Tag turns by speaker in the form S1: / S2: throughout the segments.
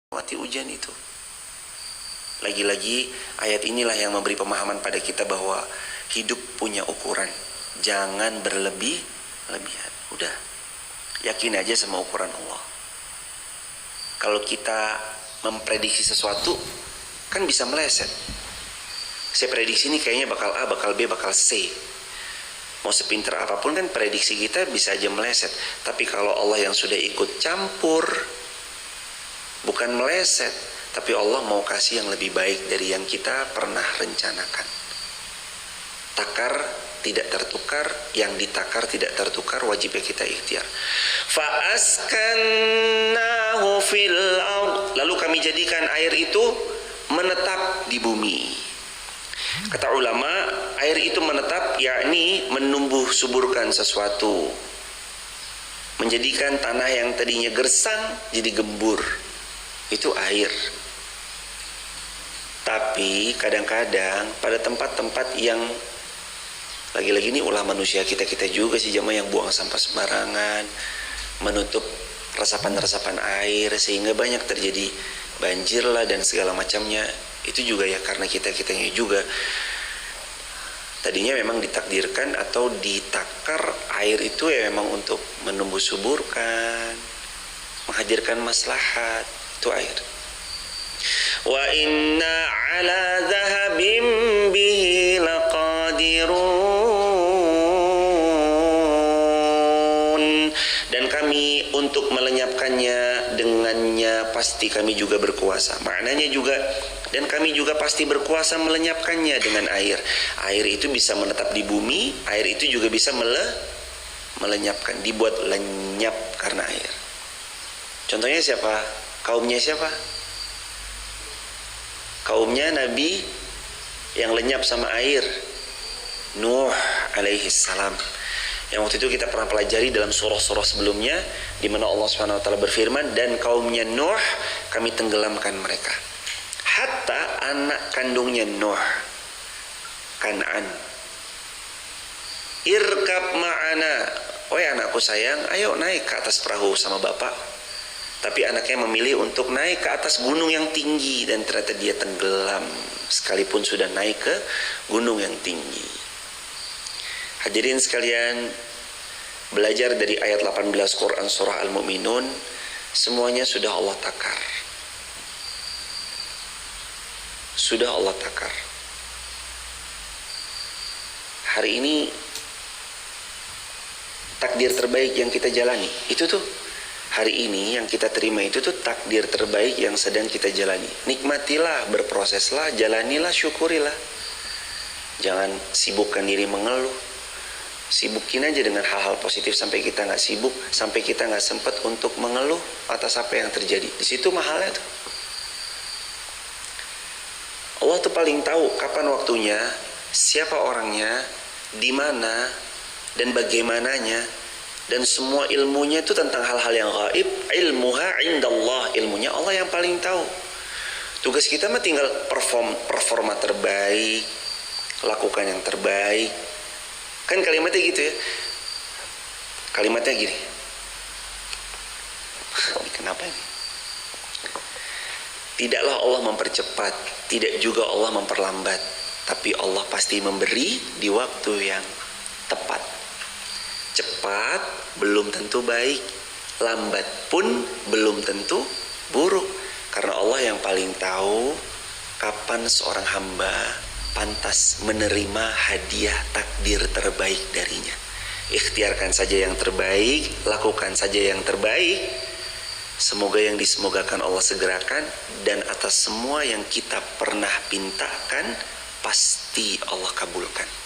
S1: melewati ujian itu. Lagi-lagi ayat inilah yang memberi pemahaman pada kita bahwa hidup punya ukuran. Jangan berlebihan. Udah, yakin aja sama ukuran Allah. Kalau kita memprediksi sesuatu, kan bisa meleset. Saya prediksi ini kayaknya bakal A, bakal B, bakal C. Mau sepinter apapun kan prediksi kita bisa aja meleset. Tapi kalau Allah yang sudah ikut campur, bukan meleset, tapi Allah mau kasih yang lebih baik dari yang kita pernah rencanakan. Takar tidak tertukar, yang ditakar tidak tertukar, wajibnya kita ikhtiar. Fa'askannahu fil ard, lalu kami jadikan air itu menetap di bumi. Kata ulama, air itu menetap yakni menumbuh suburkan sesuatu, menjadikan tanah yang tadinya gersang jadi gembur. Itu air. Tapi kadang-kadang pada tempat-tempat yang lagi-lagi ini ulah manusia kita juga sih jamaah yang buang sampah sembarangan, menutup resapan-resapan air sehingga banyak terjadi banjir lah dan segala macamnya. Itu juga ya karena kita-kitanya juga tadinya memang ditakdirkan atau ditakar air itu ya memang untuk menumbuh suburkan, menghadirkan maslahat. Itu air. Wa inna ala dhahabim bihi laqadirun, dan kami untuk melenyapkannya dengannya pasti kami juga berkuasa. Maknanya juga, dan kami juga pasti berkuasa melenyapkannya dengan air. Air itu bisa menetap di bumi, air itu juga bisa melenyapkan, dibuat lenyap karena air. Contohnya siapa? Kaumnya siapa? Kaumnya Nabi yang lenyap sama air, Nuh alaihi salam. Yang waktu itu kita pernah pelajari dalam surah-surah sebelumnya, di mana Allah Subhanahu wa taala berfirman, dan kaumnya Nuh kami tenggelamkan mereka. Hatta anak kandungnya Nuh, Kan'an, irkab ma'ana, wahai anakku sayang, ayo naik ke atas perahu sama bapak. Tapi anaknya memilih untuk naik ke atas gunung yang tinggi, dan ternyata dia tenggelam sekalipun sudah naik ke gunung yang tinggi. Hadirin sekalian, belajar dari ayat 18 Quran surah Al-Mu'minun, semuanya sudah Allah takar. Sudah Allah takar. Hari ini takdir terbaik yang kita jalani, itu tuh hari ini yang kita terima itu tuh takdir terbaik yang sedang kita jalani. Nikmatilah, berproseslah, jalanilah, syukurilah. Jangan sibukkan diri mengeluh. Sibukin aja dengan hal-hal positif sampai kita nggak sibuk, sampai kita nggak sempat untuk mengeluh atas apa yang terjadi. Di situ mahalnya tuh. Allah tuh paling tahu kapan waktunya, siapa orangnya, di mana, dan bagaimananya. Dan semua ilmunya itu tentang hal-hal yang gaib. Ilmuha indallah, ilmunya Allah yang paling tahu. Tugas kita mah tinggal performa terbaik, lakukan yang terbaik. Kan kalimatnya gitu ya. Kalimatnya gini. Ini kenapa ini? Tidaklah Allah mempercepat, tidak juga Allah memperlambat, tapi Allah pasti memberi di waktu yang tepat. Cepat belum tentu baik, lambat pun belum tentu buruk, karena Allah yang paling tahu kapan seorang hamba pantas menerima hadiah takdir terbaik darinya. Ikhtiarkan saja yang terbaik, lakukan saja yang terbaik. Semoga yang disemogakan Allah segerakan, dan atas semua yang kita pernah pintakan pasti Allah kabulkan.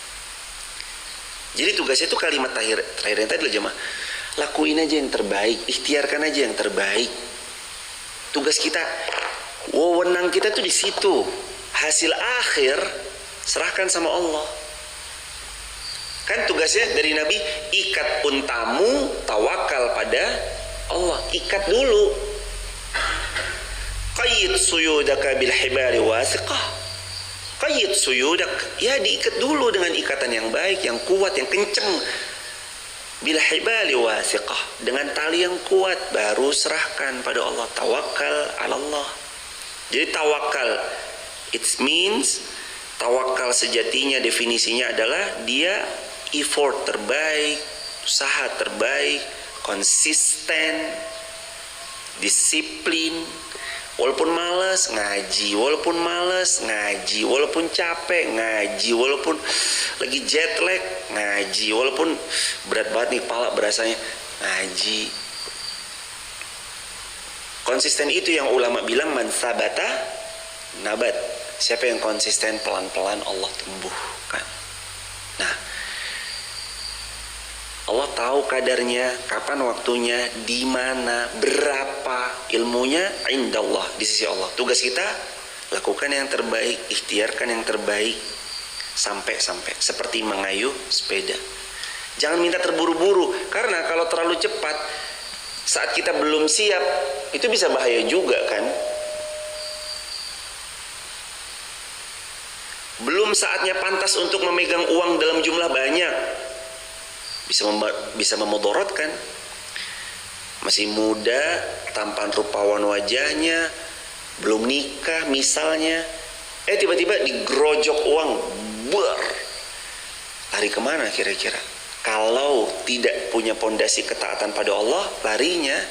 S1: Jadi tugasnya itu kalimat terakhir yang tadi loh jemaah. Lakuin aja yang terbaik, ikhtiarkan aja yang terbaik. Tugas kita, wewenang kita tuh di situ. Hasil akhir serahkan sama Allah. Kan tugasnya dari Nabi, ikat untamu, tawakal pada Allah. Ikat dulu. Qayyid suyudaka bil hibari wasiqah. Qayyid suyudak, ya diikat dulu dengan ikatan yang baik, yang kuat, yang kenceng. bil hibali wasiqah, dengan tali yang kuat baru serahkan pada Allah. Tawakal 'ala Allah. Jadi tawakal, it means tawakal sejatinya definisinya adalah dia effort terbaik, usaha terbaik, konsisten, disiplin. Walaupun malas ngaji, walaupun malas ngaji, walaupun capek ngaji, walaupun lagi jet lag ngaji, walaupun berat banget nih kepala berasanya ngaji. Konsisten itu yang ulama bilang man sabata nabat. Siapa yang konsisten pelan-pelan Allah tumbuhkan. Nah, Allah tahu kadarnya, kapan waktunya, di mana, berapa ilmunya, indallah, di sisi Allah. Tugas kita lakukan yang terbaik, ikhtiarkan yang terbaik sampai seperti mengayuh sepeda. Jangan minta terburu-buru, karena kalau terlalu cepat saat kita belum siap itu bisa bahaya juga kan. Belum saatnya pantas untuk memegang uang dalam jumlah banyak, bisa memudorotkan. Masih muda, tampan rupawan wajahnya, belum nikah misalnya, tiba-tiba digerojok uang, lari kemana kira-kira? Kalau tidak punya pondasi ketaatan pada Allah, larinya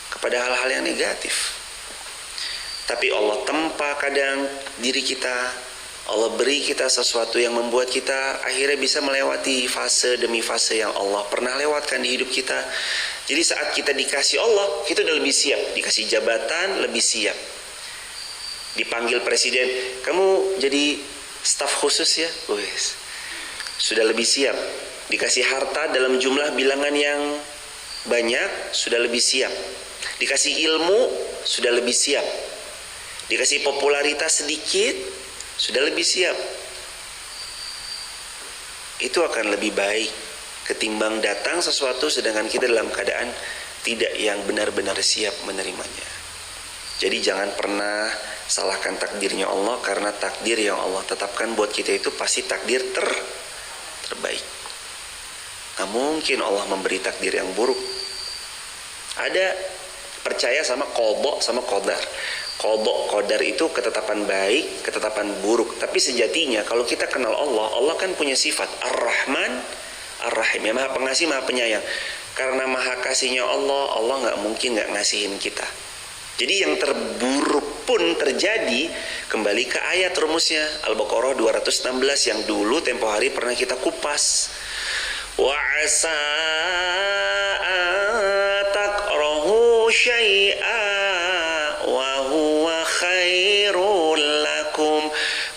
S1: kepada hal-hal yang negatif. Tapi Allah tempa kadang diri kita, Allah beri kita sesuatu yang membuat kita akhirnya bisa melewati fase demi fase yang Allah pernah lewatkan di hidup kita. Jadi saat kita dikasih Allah, kita udah lebih siap. Dikasih jabatan, lebih siap. Dipanggil presiden, kamu jadi staf khusus ya? Sudah lebih siap. Dikasih harta dalam jumlah bilangan yang banyak, sudah lebih siap. Dikasih ilmu, sudah lebih siap. Dikasih popularitas sedikit, sudah lebih siap. Itu akan lebih baik ketimbang datang sesuatu sedangkan kita dalam keadaan tidak yang benar-benar siap menerimanya. Jadi jangan pernah salahkan takdirnya Allah, karena takdir yang Allah tetapkan buat kita itu pasti takdir terbaik. Nah, mungkin Allah memberi takdir yang buruk. Ada percaya sama qadha sama qadar. Qadha qadar itu ketetapan baik, ketetapan buruk. Tapi sejatinya kalau kita kenal Allah, Allah kan punya sifat Ar-Rahman, Ar-Rahim, yang Maha Pengasih, Maha Penyayang. Karena Maha Kasihnya Allah, Allah nggak mungkin nggak ngasihin kita. Jadi yang terburuk pun terjadi, kembali ke ayat rumusnya Al-Baqarah 216 yang dulu tempo hari pernah kita kupas. Wa asa takrahu syai'a wa huwa khairul lakum.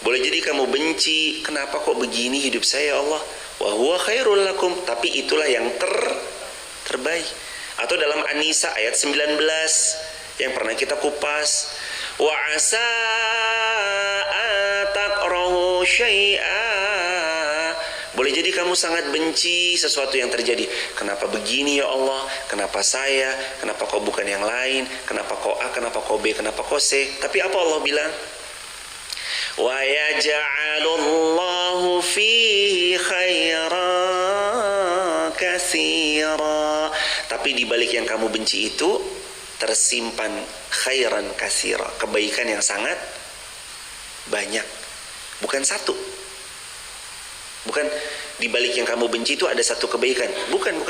S1: Boleh jadi kamu benci, kenapa kok begini hidup saya Allah? Wa huwa khairul lakum, tapi itulah yang terbaik. Atau dalam An-Nisa ayat 19 yang pernah kita kupas, wa asa takrahu syai'a. Boleh jadi kamu sangat benci sesuatu yang terjadi. Kenapa begini ya Allah? Kenapa saya? Kenapa kau bukan yang lain? Kenapa kau A? Kenapa kau B? Kenapa kau C? Tapi apa Allah bilang? Wa yaj'alullahu fihi khairan katsira. Tapi di balik yang kamu benci itu tersimpan khairan katsira, kebaikan yang sangat banyak. Bukan satu. Bukan di balik yang kamu benci itu ada satu kebaikan. Bukan.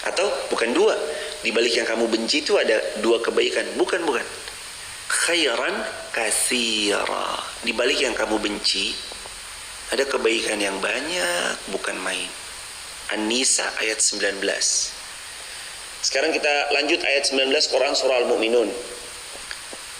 S1: Atau bukan dua. Di balik yang kamu benci itu ada dua kebaikan. Bukan. Khairan katsira. Di balik yang kamu benci ada kebaikan yang banyak, bukan main. An-Nisa ayat 19. Sekarang kita lanjut ayat 19 Quran surah Al-Mu'minun.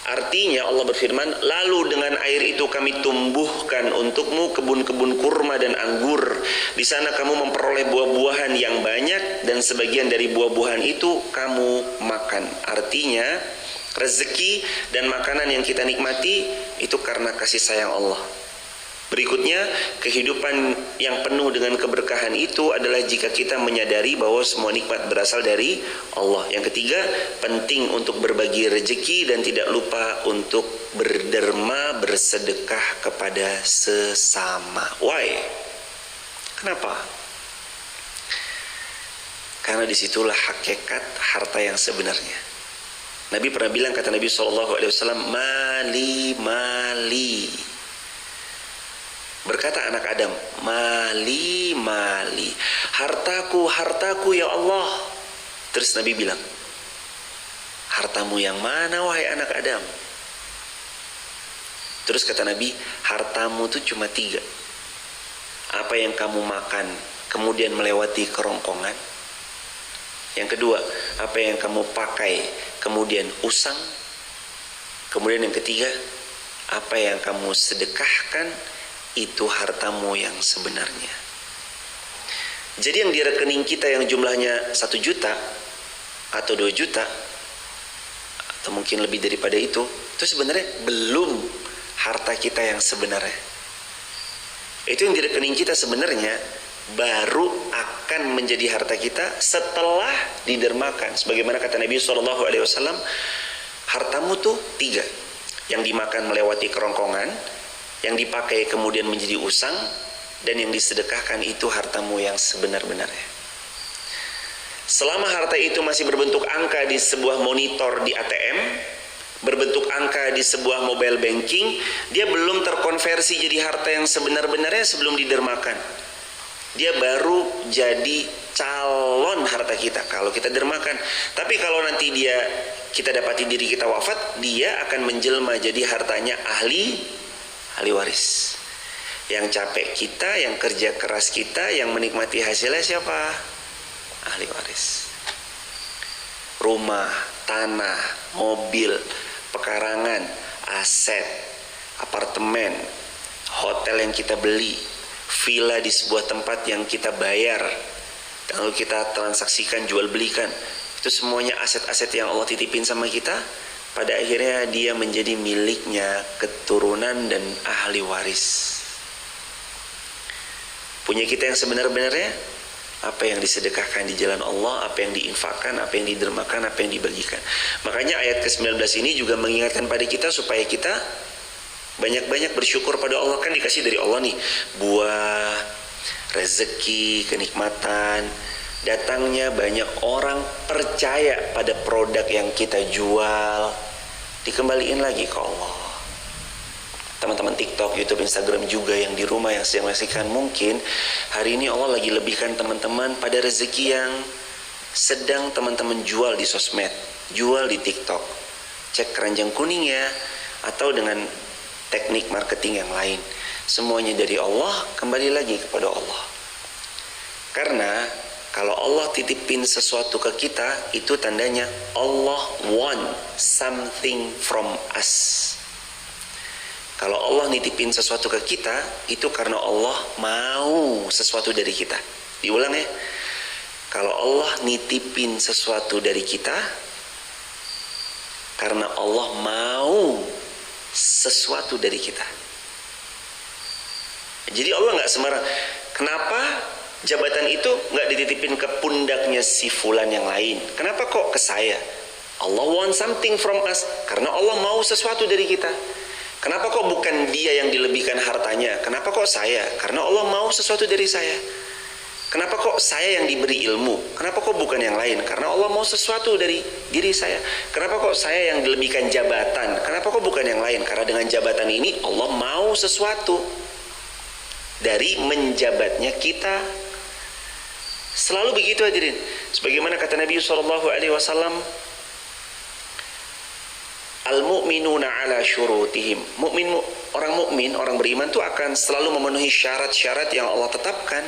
S1: Artinya Allah berfirman, lalu dengan air itu kami tumbuhkan untukmu kebun-kebun kurma dan anggur. Di sana kamu memperoleh buah-buahan yang banyak dan sebagian dari buah-buahan itu kamu makan. Artinya rezeki dan makanan yang kita nikmati itu karena kasih sayang Allah. Berikutnya, kehidupan yang penuh dengan keberkahan itu adalah jika kita menyadari bahwa semua nikmat berasal dari Allah. Yang ketiga, penting untuk berbagi rezeki dan tidak lupa untuk berderma, bersedekah kepada sesama. Why? Kenapa? Karena disitulah hakikat harta yang sebenarnya. Nabi pernah bilang, kata Nabi SAW, mali mali. Berkata anak Adam, mali mali, hartaku hartaku ya Allah. Terus Nabi bilang, hartamu yang mana wahai anak Adam? Terus kata Nabi, hartamu itu cuma 3. Apa yang kamu makan kemudian melewati kerongkongan. Yang kedua, apa yang kamu pakai kemudian usang. Kemudian yang ketiga, apa yang kamu sedekahkan, itu hartamu yang sebenarnya. Jadi yang di rekening kita yang jumlahnya 1 juta atau 2 juta atau mungkin lebih daripada itu sebenarnya belum harta kita yang sebenarnya. Itu yang di rekening kita sebenarnya baru akan menjadi harta kita setelah didermakan. Sebagaimana kata Nabi SAW, hartamu tuh 3. Yang dimakan melewati kerongkongan, yang dipakai kemudian menjadi usang, dan yang disedekahkan itu hartamu yang sebenar-benarnya. Selama harta itu masih berbentuk angka di sebuah monitor di ATM, berbentuk angka di sebuah mobile banking, dia belum terkonversi jadi harta yang sebenar-benarnya sebelum didermakan. Dia baru jadi calon harta kita kalau kita dermakan. Tapi kalau nanti kita dapati diri kita wafat, dia akan menjelma jadi hartanya ahli waris. Yang capek kita, yang kerja keras kita, yang menikmati hasilnya siapa? Ahli waris. Rumah, tanah, mobil, pekarangan, aset, apartemen, hotel yang kita beli, villa di sebuah tempat yang kita bayar, lalu kita transaksikan, jual belikan, itu semuanya aset-aset yang Allah titipin sama kita. Pada akhirnya dia menjadi miliknya keturunan dan ahli waris. Punya kita yang sebenar-benarnya, apa yang disedekahkan di jalan Allah, apa yang diinfakkan, apa yang didermakan, apa yang dibagikan. Makanya ayat ke-19 ini juga mengingatkan pada kita supaya kita banyak-banyak bersyukur pada Allah. Kan dikasih dari Allah nih buah, rezeki, kenikmatan. Datangnya banyak orang percaya pada produk yang kita jual, dikembaliin lagi ke Allah. Teman-teman TikTok, YouTube, Instagram juga yang di rumah yang sedang menyaksikan, mungkin hari ini Allah lagi lebihkan teman-teman pada rezeki yang sedang teman-teman jual di sosmed, jual di TikTok. Cek keranjang kuning ya, atau dengan teknik marketing yang lain. Semuanya dari Allah, kembali lagi kepada Allah. Karena kalau Allah titipin sesuatu ke kita, itu tandanya Allah want something from us. Kalau Allah nitipin sesuatu ke kita, itu karena Allah mau sesuatu dari kita. Diulang ya. Kalau Allah nitipin sesuatu dari kita, karena Allah mau sesuatu dari kita. Jadi Allah nggak sembarang. Kenapa jabatan itu nggak dititipin ke pundaknya si fulan yang lain? Kenapa kok ke saya? Allah want something from us, karena Allah mau sesuatu dari kita. Kenapa kok bukan dia yang dilebihkan hartanya? Kenapa kok saya? Karena Allah mau sesuatu dari saya. Kenapa kok saya yang diberi ilmu? Kenapa kok bukan yang lain? Karena Allah mau sesuatu dari diri saya. Kenapa kok saya yang dilebihkan jabatan? Kenapa kok bukan yang lain? Karena dengan jabatan ini Allah mau sesuatu dari menjabatnya kita. Selalu begitu hadirin. Sebagaimana kata Nabi SAW, al-mu'minuna ala syurutihim. Orang mukmin, orang beriman itu akan selalu memenuhi syarat-syarat yang Allah tetapkan.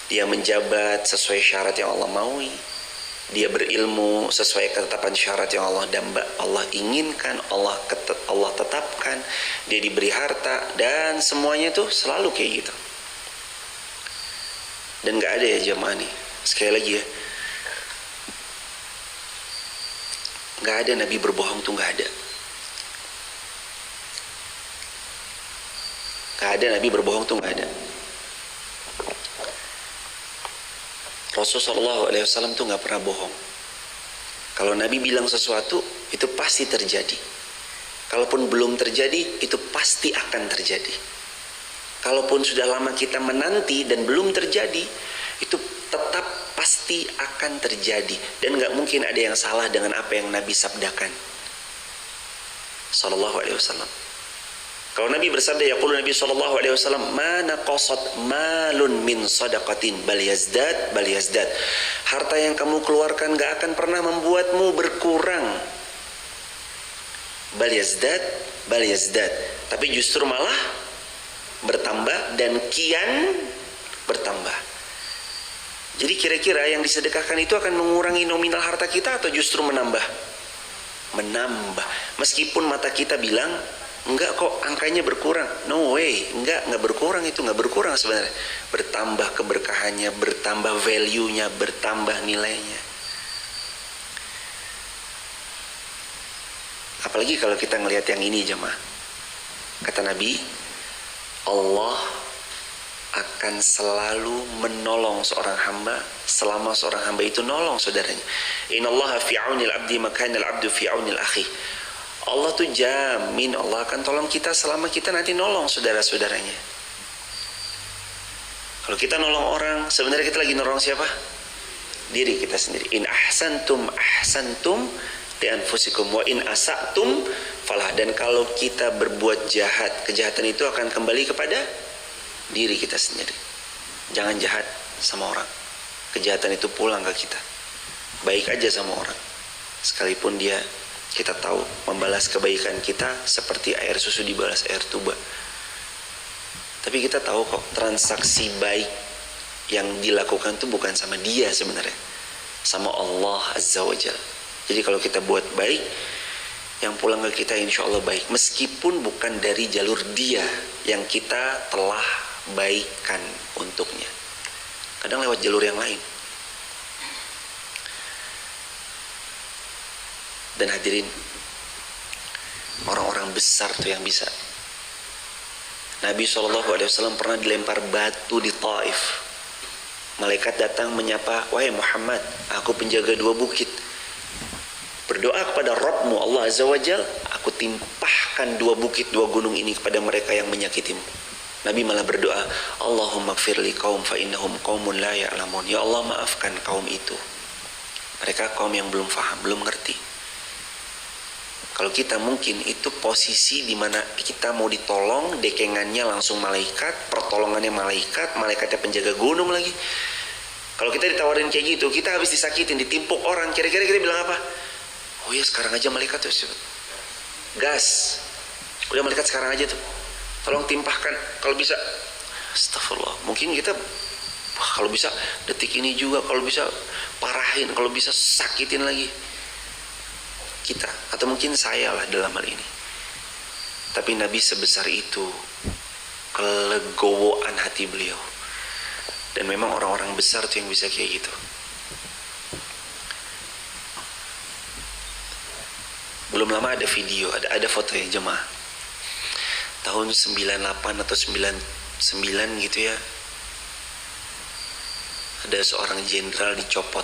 S1: Dia menjabat sesuai syarat yang Allah maui. Dia berilmu sesuai ketetapan syarat yang Allah inginkan, Allah tetapkan. Dia diberi harta, dan semuanya itu selalu kayak gitu. Dan gak ada ya jamaah nih, sekali lagi ya, gak ada Nabi berbohong tuh, gak ada. Gak ada Nabi berbohong tuh, gak ada. Rasulullah SAW tuh gak pernah bohong. Kalau Nabi bilang sesuatu, itu pasti terjadi. Kalaupun belum terjadi, itu pasti akan terjadi. Kalaupun sudah lama kita menanti dan belum terjadi, itu tetap pasti pasti akan terjadi. Dan gak mungkin ada yang salah dengan apa yang Nabi sabdakan sallallahu alaihi wasallam. Kalau Nabi bersabda, yaqulu Nabi sallallahu alaihi wasallam, ma naqasat malun min sadaqatin bal yazdad. Harta yang kamu keluarkan gak akan pernah membuatmu berkurang. Bal yazdad, tapi justru malah bertambah dan kian bertambah. Jadi kira-kira yang disedekahkan itu akan mengurangi nominal harta kita atau justru menambah? Menambah. Meskipun mata kita bilang enggak kok, angkanya berkurang. No way, enggak berkurang, itu enggak berkurang sebenarnya. Bertambah keberkahannya, bertambah value-nya, bertambah nilainya. Apalagi kalau kita ngelihat yang ini jemaah. Kata Nabi, Allah akan selalu menolong seorang hamba selama seorang hamba itu nolong saudaranya. Innallaha fi 'aunil 'abdi ma kana al-'abdu fi 'aunil akhi. Allah tuh jamin Allah akan tolong kita selama kita nanti nolong saudara-saudaranya. Kalau kita nolong orang, sebenarnya kita lagi nolong siapa? Diri kita sendiri. In ahsantum li anfusikum wa in asatum falah. Dan kalau kita berbuat jahat, kejahatan itu akan kembali kepada diri kita sendiri. Jangan jahat sama orang, kejahatan itu pulang ke kita. Baik aja sama orang, sekalipun dia kita tahu membalas kebaikan kita seperti air susu dibalas air tuba. Tapi kita tahu kok transaksi baik yang dilakukan itu bukan sama dia sebenarnya, sama Allah Azza wa Jalla. Jadi kalau kita buat baik, yang pulang ke kita insya Allah baik, meskipun bukan dari jalur dia yang kita telah baikan untuknya. Kadang lewat jalur yang lain. Dan hadirin, orang-orang besar tuh yang bisa. Nabi SAW pernah dilempar batu di Taif. Malaikat datang menyapa, wahai Muhammad, aku penjaga 2 bukit. Berdoa kepada Rabbmu Allah Azza wa Jal, aku timpahkan 2 bukit, 2 gunung ini kepada mereka yang menyakitimu. Nabi malah berdoa, Allahumma gfirli kaum fa innahum qaumun la ya'lamun. Ya Allah, maafkan kaum itu, mereka kaum yang belum faham, belum ngerti. Kalau kita mungkin itu posisi di mana kita mau ditolong, dekengannya langsung malaikat, pertolongannya malaikat, malaikatnya penjaga gunung lagi. Kalau kita ditawarin kayak gitu, kita habis disakitin, ditimpuk orang, kira-kira kita bilang apa? Oh ya sekarang aja malaikat tuh, gas, udah malaikat sekarang aja tuh, tolong timpahkan, kalau bisa. Astagfirullah, mungkin kita kalau bisa detik ini juga, kalau bisa parahin, kalau bisa sakitin lagi kita, atau mungkin saya lah dalam hal ini. Tapi Nabi sebesar itu kelegowoan hati beliau, dan memang orang-orang besar tuh yang bisa kayak gitu. Belum lama ada video, ada foto ya jemaah, tahun 98 atau 99 gitu ya, ada seorang jenderal dicopot.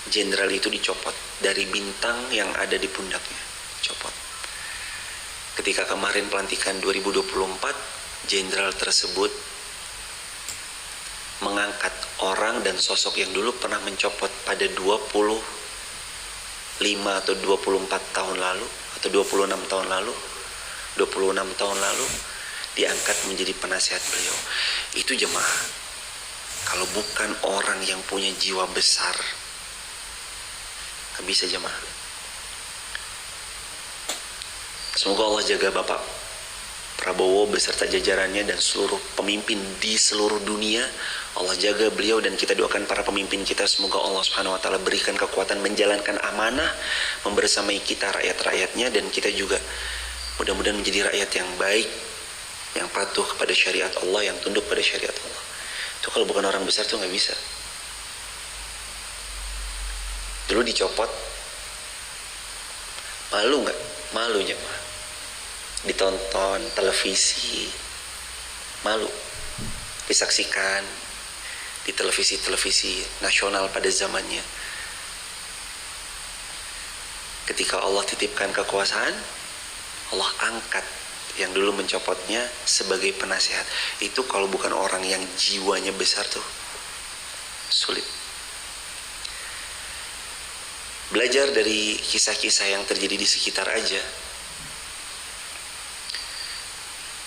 S1: Jenderal itu dicopot dari bintang yang ada di pundaknya, copot. Ketika kemarin pelantikan 2024, jenderal tersebut mengangkat orang dan sosok yang dulu pernah mencopot pada 25 atau 24 tahun lalu, atau 26 tahun lalu, diangkat menjadi penasihat beliau. Itu jemaah, kalau bukan orang yang punya jiwa besar, gak bisa jemaah. Semoga Allah jaga Bapak Prabowo beserta jajarannya dan seluruh pemimpin di seluruh dunia. Allah jaga beliau, dan kita doakan para pemimpin kita, semoga Allah Subhanahu wa taala berikan kekuatan menjalankan amanah, membersamai kita rakyat-rakyatnya, dan kita juga mudah-mudahan menjadi rakyat yang baik, yang patuh kepada syariat Allah, yang tunduk pada syariat Allah. Itu kalau bukan orang besar tuh gak bisa. Dulu dicopot, malu gak? Malu jemaah. Ditonton televisi, malu. Disaksikan di televisi-televisi nasional pada zamannya. Ketika Allah titipkan kekuasaan, Allah angkat yang dulu mencopotnya sebagai penasihat. Itu kalau bukan orang yang jiwanya besar tuh sulit. Belajar dari kisah-kisah yang terjadi di sekitar aja,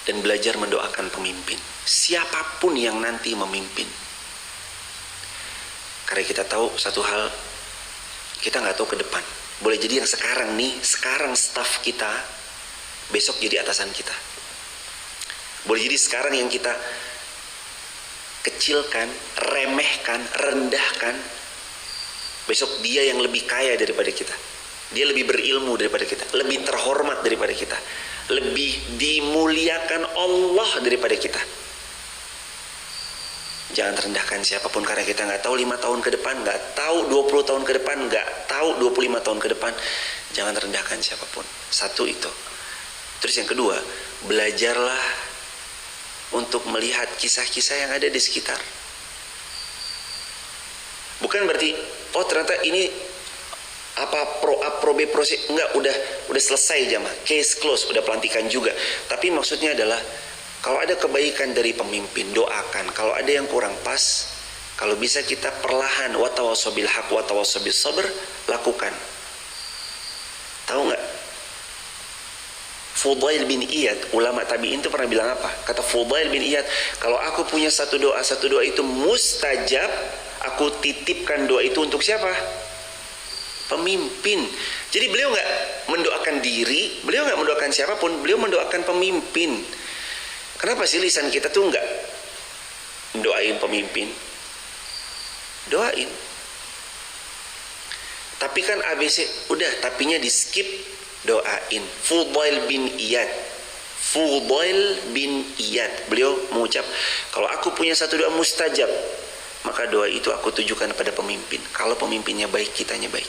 S1: dan belajar mendoakan pemimpin, siapapun yang nanti memimpin. Karena kita tahu satu hal, kita nggak tahu ke depan. Boleh jadi yang sekarang nih, sekarang staff kita, besok jadi atasan kita. Boleh jadi sekarang yang kita kecilkan, remehkan, rendahkan, besok dia yang lebih kaya daripada kita. Dia lebih berilmu daripada kita, lebih terhormat daripada kita, lebih dimuliakan Allah daripada kita. Jangan rendahkan siapapun, karena kita nggak tahu 5 tahun ke depan, nggak tahu 20 tahun ke depan, nggak tahu 25 tahun ke depan. Jangan rendahkan siapapun. Satu itu. Terus yang kedua, belajarlah untuk melihat kisah-kisah yang ada di sekitar. Bukan berarti oh ternyata ini apa pro A pro B pro C, enggak, udah selesai jamaah, case close, udah pelantikan juga. Tapi maksudnya adalah kalau ada kebaikan dari pemimpin, doakan. Kalau ada yang kurang pas, kalau bisa kita perlahan, wa tawassaw bil haq wa tawassaw bis sabr, lakukan. Tahu nggak? Fudail bin Iyad, ulama tabi'in itu pernah bilang apa? Kata Fudail bin Iyad, kalau aku punya satu doa itu mustajab, aku titipkan doa itu untuk siapa? Pemimpin. Jadi beliau nggak mendoakan diri, beliau nggak mendoakan siapapun, beliau mendoakan pemimpin. Kenapa sih lisan kita tuh nggak doain pemimpin? Doain. Tapi kan ABC, udah, tapinya di skip, doain. Fudail bin Iyad, beliau mengucap, kalau aku punya satu doa mustajab, maka doa itu aku tujukan pada pemimpin. Kalau pemimpinnya baik, kitanya baik.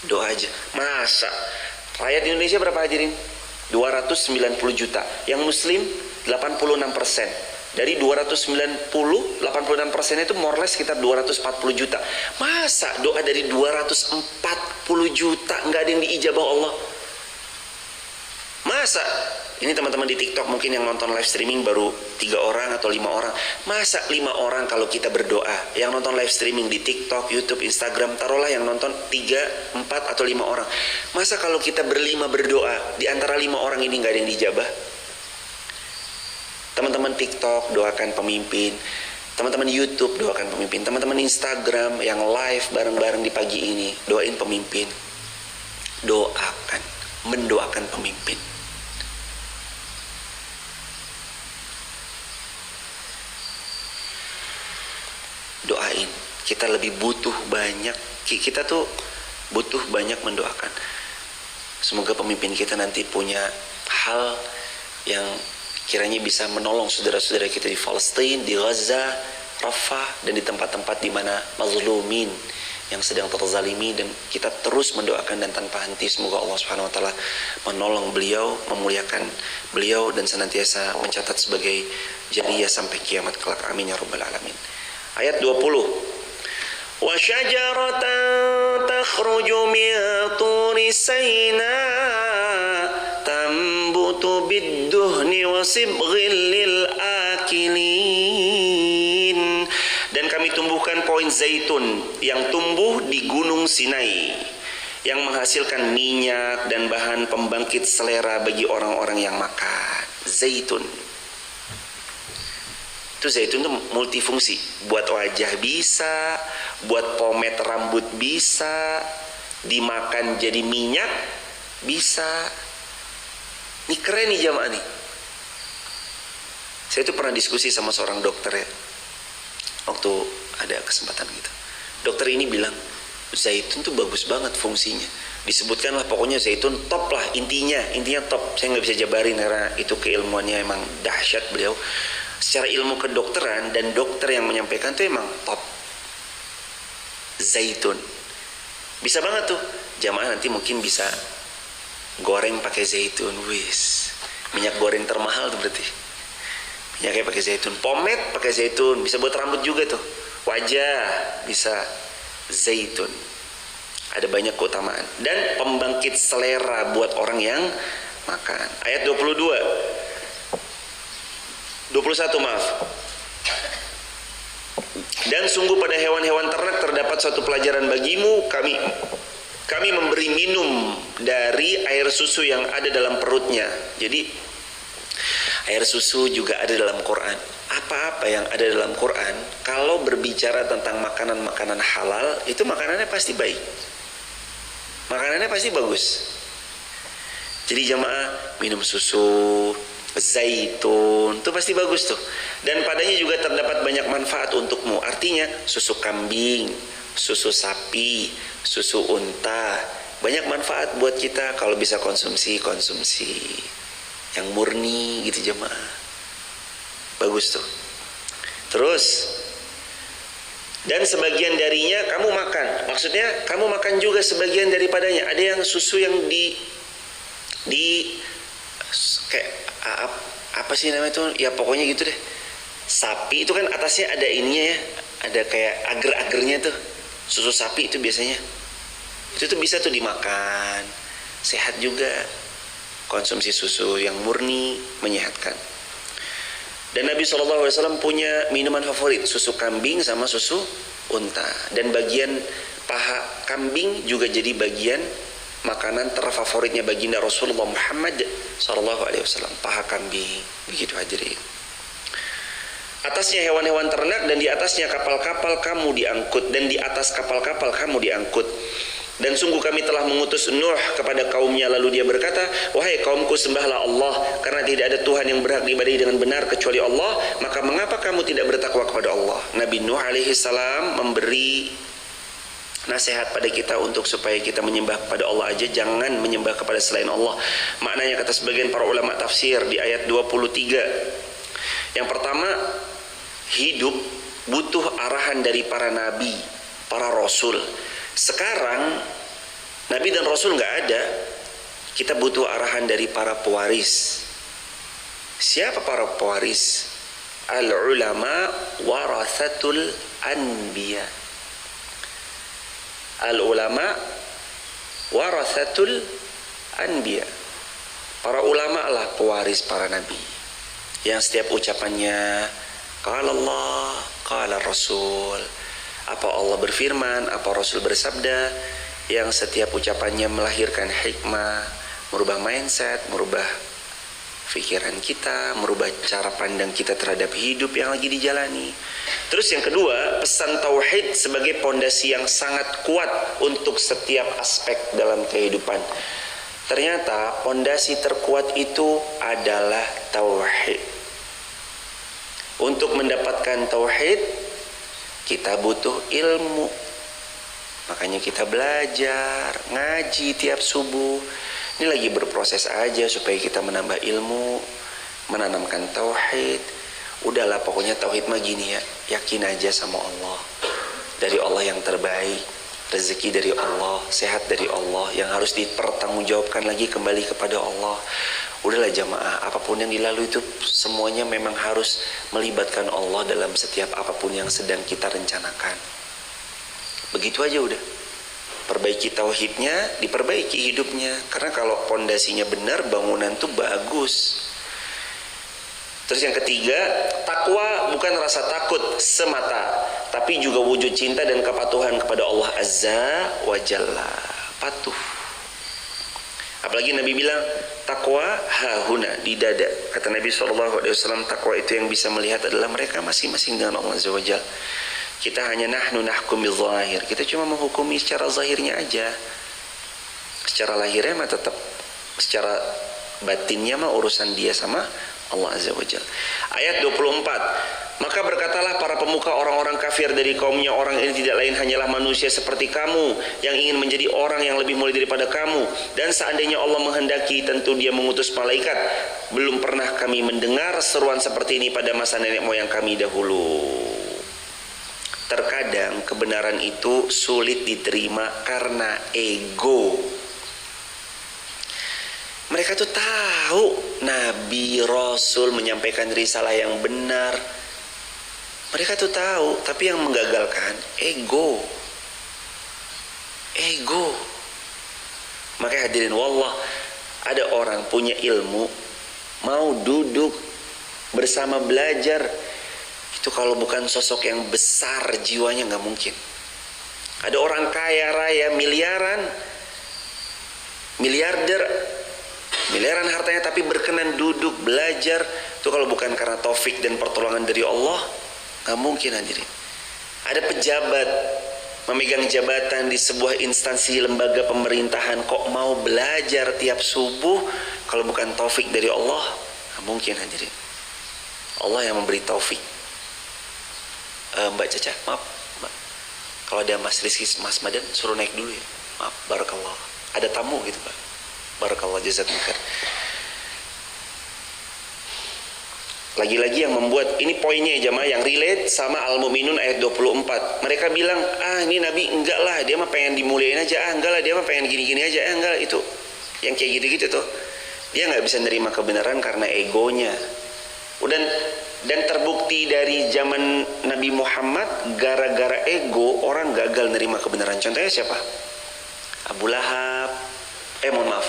S1: Doa aja. Masa rakyat Indonesia berapa hadirin? 290 juta. Yang muslim 86%. Dari 290, 86% itu more or less sekitar 240 juta. Masa doa dari 240 juta nggak ada yang diijabah Allah? Masa? Ini teman-teman di TikTok mungkin yang nonton live streaming baru 3 orang atau 5 orang. Masa 5 orang kalau kita berdoa, yang nonton live streaming di TikTok, YouTube, Instagram, taruhlah yang nonton 3, 4 atau 5 orang. Masa kalau kita berlima berdoa, di antara 5 orang ini nggak ada yang dijabah? Teman-teman TikTok, doakan pemimpin. Teman-teman YouTube, doakan pemimpin. Teman-teman Instagram yang live bareng-bareng di pagi ini, doain pemimpin. Doakan, mendoakan pemimpin. Doain. Kita lebih butuh banyak, kita tuh butuh banyak mendoakan. Semoga pemimpin kita nanti punya hal yang kiranya bisa menolong saudara-saudara kita di Palestina, di Gaza, Rafah, dan di tempat-tempat di mana mazlumin yang sedang terzalimi, dan kita terus mendoakan dan tanpa henti semoga Allah Subhanahu wa taala menolong beliau, memuliakan beliau, dan senantiasa mencatat sebagai jariyah sampai kiamat kelak. Amin ya rabbal alamin. Ayat 20. Wa syajaratan takhruju min turi sayna tambutu bid-duhni wa sibghil lil akilin. Dan kami tumbuhkan pohon zaitun yang tumbuh di Gunung Sinai, yang menghasilkan minyak dan bahan pembangkit selera bagi orang-orang yang makan. Zaitun. Itu zaitun itu multifungsi, buat wajah bisa, buat pomade rambut bisa, dimakan jadi minyak bisa. Ini keren nih jamaah nih. Saya tuh pernah diskusi sama seorang dokter ya, waktu ada kesempatan gitu. Dokter ini bilang zaitun tuh bagus banget fungsinya. Disebutkan lah pokoknya zaitun top lah, intinya top. Saya nggak bisa jabarin karena itu keilmuannya emang dahsyat beliau. Secara ilmu kedokteran dan dokter yang menyampaikan tuh emang top. Zaitun bisa banget tuh jamaah, nanti mungkin bisa goreng pakai zaitun. Wis, minyak goreng termahal tuh berarti minyaknya pakai zaitun. Pomade pakai zaitun, bisa buat rambut juga tuh, wajah bisa zaitun. Ada banyak keutamaan dan pembangkit selera buat orang yang makan. Ayat 22 21 maaf. Dan sungguh pada hewan-hewan ternak terdapat suatu pelajaran bagimu, kami memberi minum dari air susu yang ada dalam perutnya. Jadi air susu juga ada dalam Quran. Apa-apa yang ada dalam Quran, kalau berbicara tentang makanan-makanan halal, itu makanannya pasti baik, makanannya pasti bagus. Jadi jamaah, minum susu zaitun itu pasti bagus tuh, dan padanya juga terdapat banyak manfaat untukmu. Artinya susu kambing, susu sapi, susu unta, banyak manfaat buat kita kalau bisa konsumsi yang murni gitu jamaah. Bagus tuh. Terus, dan sebagian darinya kamu makan. Maksudnya kamu makan juga sebagian daripadanya. Ada yang susu yang di kayak apa sih namanya tuh? Ya pokoknya gitu deh. Sapi itu kan atasnya ada ininya ya, ada kayak agar-agarnya tuh. Susu sapi itu biasanya. Itu tuh bisa tuh dimakan. Sehat juga. Konsumsi susu yang murni menyehatkan. Dan Nabi SAW punya minuman favorit, susu kambing sama susu unta. Dan bagian paha kambing juga jadi bagian makanan terfavoritnya baginda Rasulullah Muhammad SAW. Paha kambing, begitu hadirin. Atasnya hewan-hewan ternak, dan di atasnya kapal-kapal kamu diangkut, dan di atas kapal-kapal kamu diangkut. Dan sungguh kami telah mengutus Nuh kepada kaumnya, lalu dia berkata, wahai kaumku, sembahlah Allah, karena tidak ada Tuhan yang berhak diibadahi dengan benar kecuali Allah, maka mengapa kamu tidak bertakwa kepada Allah? Nabi Nuh alaihi salam memberi nasihat pada kita untuk supaya kita menyembah kepada Allah aja, jangan menyembah kepada selain Allah. Maknanya kata sebagian para ulama tafsir di ayat 23, yang pertama, hidup butuh arahan dari para nabi, para rasul. Sekarang nabi dan rasul nggak ada, kita butuh arahan dari para pewaris. Siapa para pewaris? Al ulama warathatul anbiya. Al ulama warathatul anbiya. Para ulama lah pewaris para nabi, yang setiap ucapannya qala Allah, qala Rasul. Apa Allah berfirman, apa Rasul bersabda, yang setiap ucapannya melahirkan hikmah, merubah mindset, merubah pikiran kita, merubah cara pandang kita terhadap hidup yang lagi dijalani. Terus yang kedua, pesan tauhid sebagai pondasi yang sangat kuat untuk setiap aspek dalam kehidupan. Ternyata pondasi terkuat itu adalah tauhid. Untuk mendapatkan tauhid, kita butuh ilmu. Makanya kita belajar, ngaji tiap subuh. Ini lagi berproses aja supaya kita menambah ilmu, menanamkan tauhid. Udahlah pokoknya tauhid mah gini ya, yakin aja sama Allah. Dari Allah yang terbaik, rezeki dari Allah, sehat dari Allah, yang harus dipertanggungjawabkan lagi kembali kepada Allah. Udahlah jamaah, apapun yang dilalui itu semuanya memang harus melibatkan Allah dalam setiap apapun yang sedang kita rencanakan. Begitu aja udah. Perbaiki tauhidnya, diperbaiki hidupnya. Karena kalau pondasinya benar, bangunan tuh bagus. Terus yang ketiga, takwa bukan rasa takut semata, tapi juga wujud cinta dan kepatuhan kepada Allah Azza wa Jalla. Patuh. Apalagi Nabi bilang, takwa hahuna, di dada. Kata Nabi SAW, takwa itu yang bisa melihat adalah mereka masing-masing dengan Allah Azza wa Jalla. Kita hanya nahnu nahkum bil zahir. Kita cuma menghukumi secara zahirnya aja. Secara lahirnya mah tetap, secara batinnya mah urusan dia sama Allah Azza wa Jalla. Ayat 24. Maka berkatalah para pemuka orang-orang kafir dari kaumnya, orang ini tidak lain hanyalah manusia seperti kamu yang ingin menjadi orang yang lebih mulia daripada kamu. Dan seandainya Allah menghendaki, tentu dia mengutus malaikat. Belum pernah kami mendengar seruan seperti ini pada masa nenek moyang kami dahulu. Terkadang kebenaran itu sulit diterima karena ego. Mereka tuh tahu Nabi Rasul menyampaikan risalah yang benar. Mereka tuh tahu, tapi yang menggagalkan ego. Ego. Makanya hadirin wallah, ada orang punya ilmu, mau duduk bersama belajar. Itu kalau bukan sosok yang besar jiwanya nggak mungkin. Ada orang kaya raya miliarder, miliaran hartanya tapi berkenan duduk belajar. Itu kalau bukan karena taufik dan pertolongan dari Allah, nggak mungkin hadirin. Ada pejabat memegang jabatan di sebuah instansi lembaga pemerintahan kok mau belajar tiap subuh, kalau bukan taufik dari Allah, nggak mungkin hadirin. Allah yang memberi taufik. Mbak Caca, maaf Mbak, kalau ada Mas Rizky, Mas Madan suruh naik dulu ya, maaf, barakallah, ada tamu gitu Pak, barakallah, jazakumullah khair. Lagi-lagi yang membuat, ini poinnya ya jamaah, yang relate sama Al-Mu'minun ayat 24. Mereka bilang, ini Nabi enggak lah, dia mah pengen dimuliain aja, enggak lah, dia mah pengen gini-gini aja, enggak lah. Itu yang kayak gitu-gitu tuh, dia nggak bisa nerima kebenaran karena egonya. Dan terbukti dari zaman Nabi Muhammad, gara-gara ego orang gagal nerima kebenaran. Contohnya siapa? Abu Lahab, mohon maaf,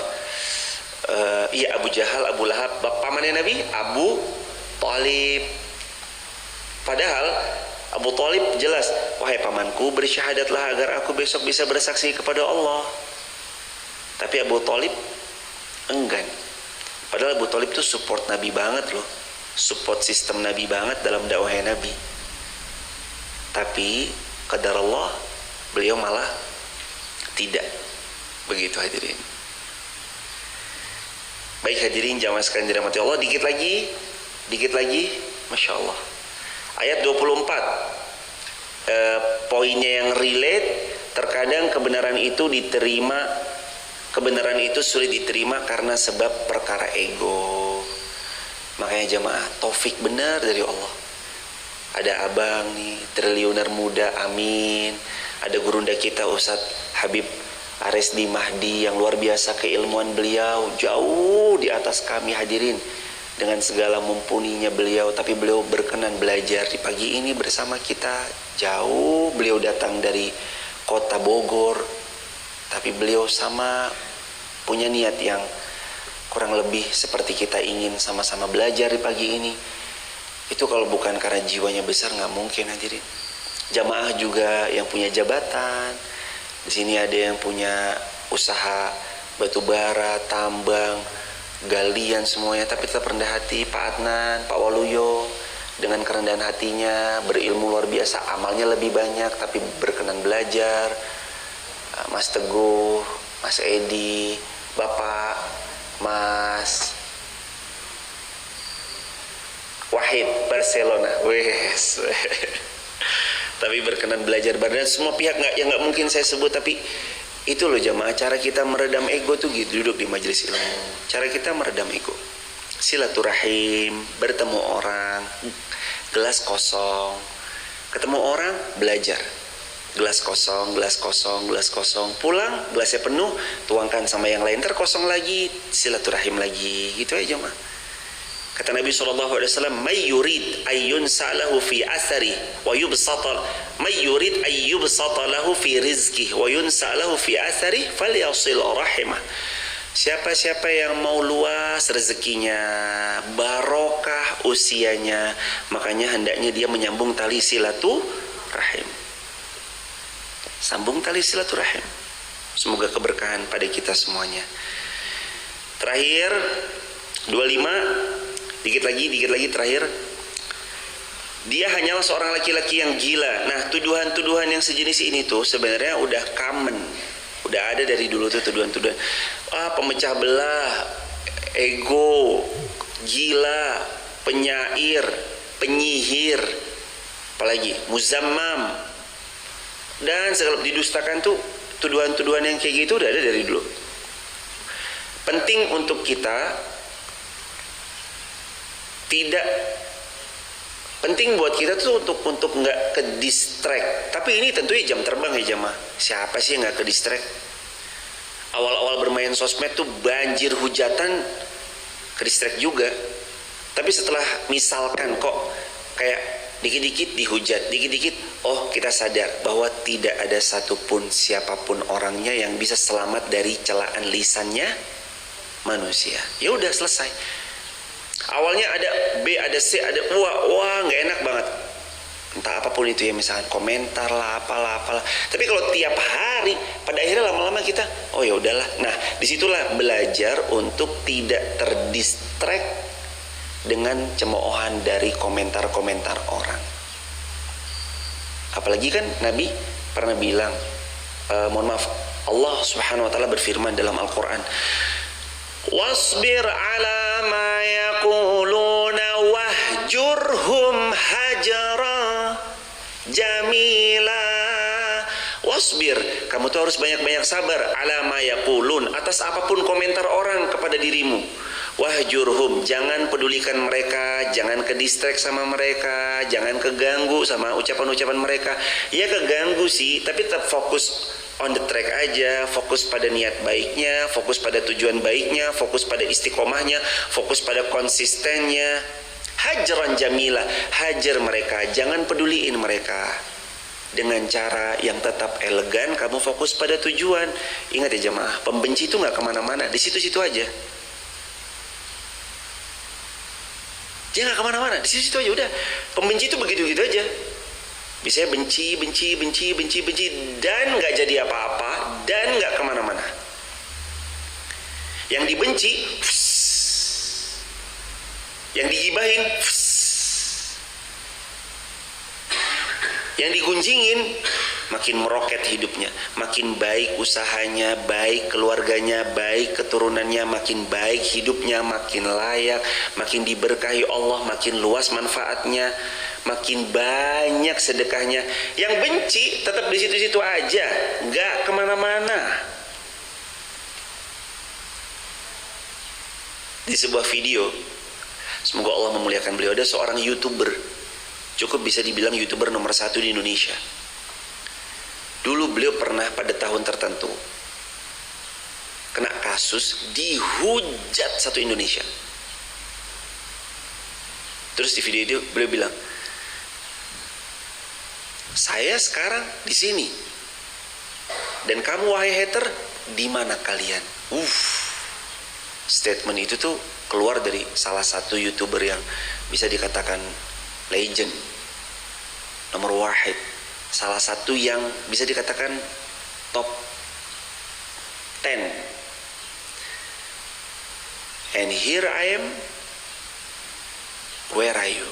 S1: Abu Jahal, Abu Lahab, pamannya Nabi, Abu Thalib. Padahal Abu Thalib jelas, wahai pamanku, bersyahadatlah agar aku besok bisa bersaksi kepada Allah. Tapi Abu Thalib enggan. Padahal Abu Thalib tuh support Nabi banget loh, support sistem Nabi banget dalam dakwah Nabi. Tapi qadar Allah, beliau malah tidak. Begitu hadirin. Baik hadirin jamaah sekalian dirahmati Allah, dikit lagi, Masya Allah. Ayat 24, poinnya yang relate. Terkadang kebenaran itu sulit diterima karena sebab perkara ego. Makanya jamaah, taufik benar dari Allah. Ada abang nih, triliuner muda, amin. Ada gurunda kita Ustadz Habib Aresdi Mahdi yang luar biasa keilmuan beliau, jauh di atas kami hadirin. Dengan segala mumpuninya beliau, tapi beliau berkenan belajar di pagi ini bersama kita. Jauh beliau datang dari kota Bogor, tapi beliau sama punya niat yang kurang lebih seperti kita, ingin sama-sama belajar di pagi ini. Itu kalau bukan karena jiwanya besar nggak mungkin hadirin. Jamaah juga yang punya jabatan, di sini ada yang punya usaha batu bara, tambang, galian semuanya, tapi tetap rendah hati. Pak Adnan, Pak Waluyo dengan kerendahan hatinya, berilmu luar biasa, amalnya lebih banyak tapi berkenan belajar. Mas Teguh, Mas Edi, Bapak Mas Wahid Barcelona, wes. Tapi berkenan belajar bareng semua pihak, nggak mungkin saya sebut, tapi itu loh jamaah, cara kita meredam ego tuh gitu, duduk di majelis ilmu. Cara kita meredam ego, silaturahim, bertemu orang, gelas kosong, ketemu orang, belajar. Gelas kosong, pulang, gelasnya penuh, tuangkan sama yang lain, terkosong lagi, silaturahim lagi, gitu aja jamaah. Kata Nabi SAW, may yurid ayyun sa'lahu fi athari wa yubsata, may yurid ayyubsata lahu fi rizki wa yunsa'lahu fi athari falyasil rahimah. Siapa-siapa yang mau luas rezekinya, barokah usianya, makanya hendaknya dia menyambung tali silaturahim. Sambung tali silaturahim. Semoga keberkahan pada kita semuanya. Terakhir 25, dikit lagi terakhir. Dia hanyalah seorang laki-laki yang gila. Nah, tuduhan-tuduhan yang sejenis ini tuh sebenarnya udah common, udah ada dari dulu tuh tuduhan-tuduhan. Pemecah belah, ego, gila, penyair, penyihir, apalagi muzammam, dan segala didustakan tuh. Tuduhan-tuduhan yang kayak gitu udah ada dari dulu. Penting untuk kita penting buat kita tuh untuk nggak ke distract. Tapi ini tentunya jam terbang ya jamaah. Siapa sih yang nggak ke distract? Awal-awal bermain sosmed tuh banjir hujatan, ke distract juga. Tapi setelah misalkan kok kayak dikit-dikit dihujat, dikit-dikit, oh kita sadar bahwa tidak ada satupun siapapun orangnya yang bisa selamat dari celaan lisannya manusia. Ya udah selesai. Awalnya ada B, ada C, ada wah nggak enak banget. Entah apapun itu ya, misalnya komentar lah, apalah. Tapi kalau tiap hari, pada akhirnya lama-lama kita, oh ya udahlah. Nah, disitulah belajar untuk tidak terdistract dengan cemoohan dari komentar-komentar orang. Apalagi kan Nabi pernah bilang, mohon maaf, Allah Subhanahu wa taala berfirman dalam Al-Qur'an, "Wasbir 'ala ma yaquluna wahjurhum hajara jamila." Wasbir, kamu tuh harus banyak-banyak sabar, 'ala ma yaqulun, atas apapun komentar orang kepada dirimu. Wahjurhum, jangan pedulikan mereka, jangan ke distract sama mereka, jangan keganggu sama ucapan-ucapan mereka. Ya keganggu sih, tapi tetap fokus on the track aja, fokus pada niat baiknya, fokus pada tujuan baiknya, fokus pada istiqomahnya, fokus pada konsistennya. Hajran jamila, hajar mereka, jangan peduliin mereka. Dengan cara yang tetap elegan, kamu fokus pada tujuan. Ingat ya jemaah, pembenci itu nggak kemana-mana, di situ-situ aja. Dia nggak kemana-mana, di situ aja udah. Pembenci itu begitu-begitu aja. Bisa benci, dan nggak jadi apa-apa, dan nggak kemana-mana. Yang dibenci, yang digibahin, yang digunjingin, makin meroket hidupnya, makin baik usahanya, baik keluarganya, baik keturunannya, makin baik hidupnya, makin layak, makin diberkahi Allah, makin luas manfaatnya, makin banyak sedekahnya. Yang benci tetap di situ-situ aja, nggak kemana-mana. Di sebuah video, semoga Allah memuliakan beliau, ada seorang YouTuber, cukup bisa dibilang YouTuber nomor 1 di Indonesia. Dulu beliau pernah pada tahun tertentu kena kasus, dihujat satu Indonesia. Terus di video itu beliau bilang, saya sekarang di sini, dan kamu wahai hater, di mana kalian? Statement itu tuh keluar dari salah satu YouTuber yang bisa dikatakan legend, nomor wahid, salah satu yang bisa dikatakan top 10. And here I am, where are you?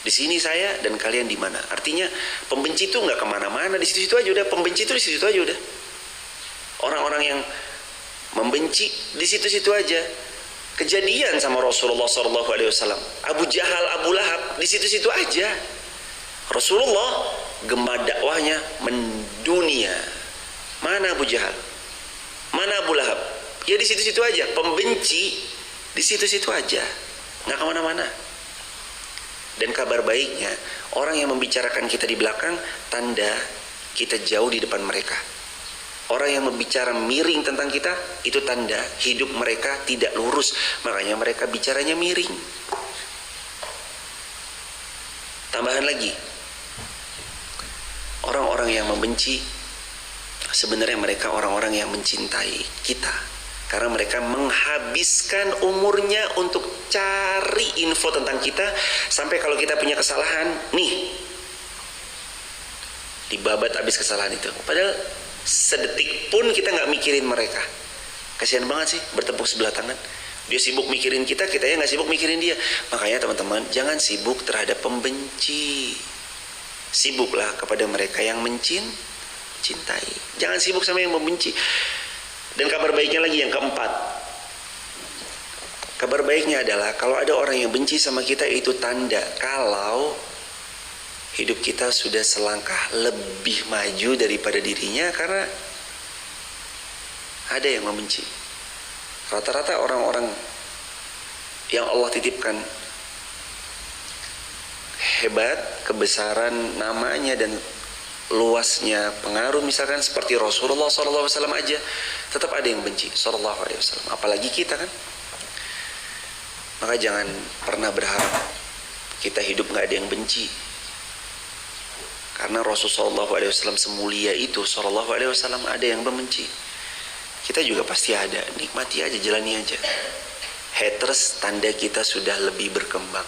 S1: Di sini saya, dan kalian di mana? Artinya pembenci itu nggak kemana-mana, di situ-situ aja udah. Pembenci itu di situ aja udah. Orang-orang yang membenci di situ-situ aja. Kejadian sama Rasulullah SAW, Abu Jahal, Abu Lahab, di situ-situ aja. Rasulullah gemar dakwahnya mendunia. Mana Abu Jahal? Mana Abu Lahab? Ya di situ-situ aja. Pembenci di situ-situ aja, nggak kemana-mana. Dan kabar baiknya, orang yang membicarakan kita di belakang, tanda kita jauh di depan mereka. Orang yang membicara miring tentang kita, itu tanda hidup mereka tidak lurus, makanya mereka bicaranya miring. Tambahan lagi, orang-orang yang membenci, sebenarnya mereka orang-orang yang mencintai kita, karena mereka menghabiskan umurnya untuk cari info tentang kita, sampai kalau kita punya kesalahan, nih, dibabat habis kesalahan itu. Padahal sedetik pun kita nggak mikirin mereka. Kasihan banget sih, bertepuk sebelah tangan. Dia sibuk mikirin kita, kita ya nggak sibuk mikirin dia. Makanya teman-teman, jangan sibuk terhadap pembenci. Sibuklah kepada mereka yang mencintai. Jangan sibuk sama yang membenci. Dan kabar baiknya lagi yang keempat. Kabar baiknya adalah kalau ada orang yang benci sama kita, itu tanda kalau hidup kita sudah selangkah lebih maju daripada dirinya, karena ada yang membenci. Rata-rata orang-orang yang Allah titipkan hebat, kebesaran namanya dan luasnya pengaruh, misalkan seperti Rasulullah SAW aja, tetap ada yang benci SAW. Apalagi kita kan. Maka jangan pernah berharap kita hidup gak ada yang benci. Karena Rasulullah SAW semulia itu, SAW, ada yang membenci. Kita juga pasti ada, nikmati aja, jalani aja. Haters tanda kita sudah lebih berkembang.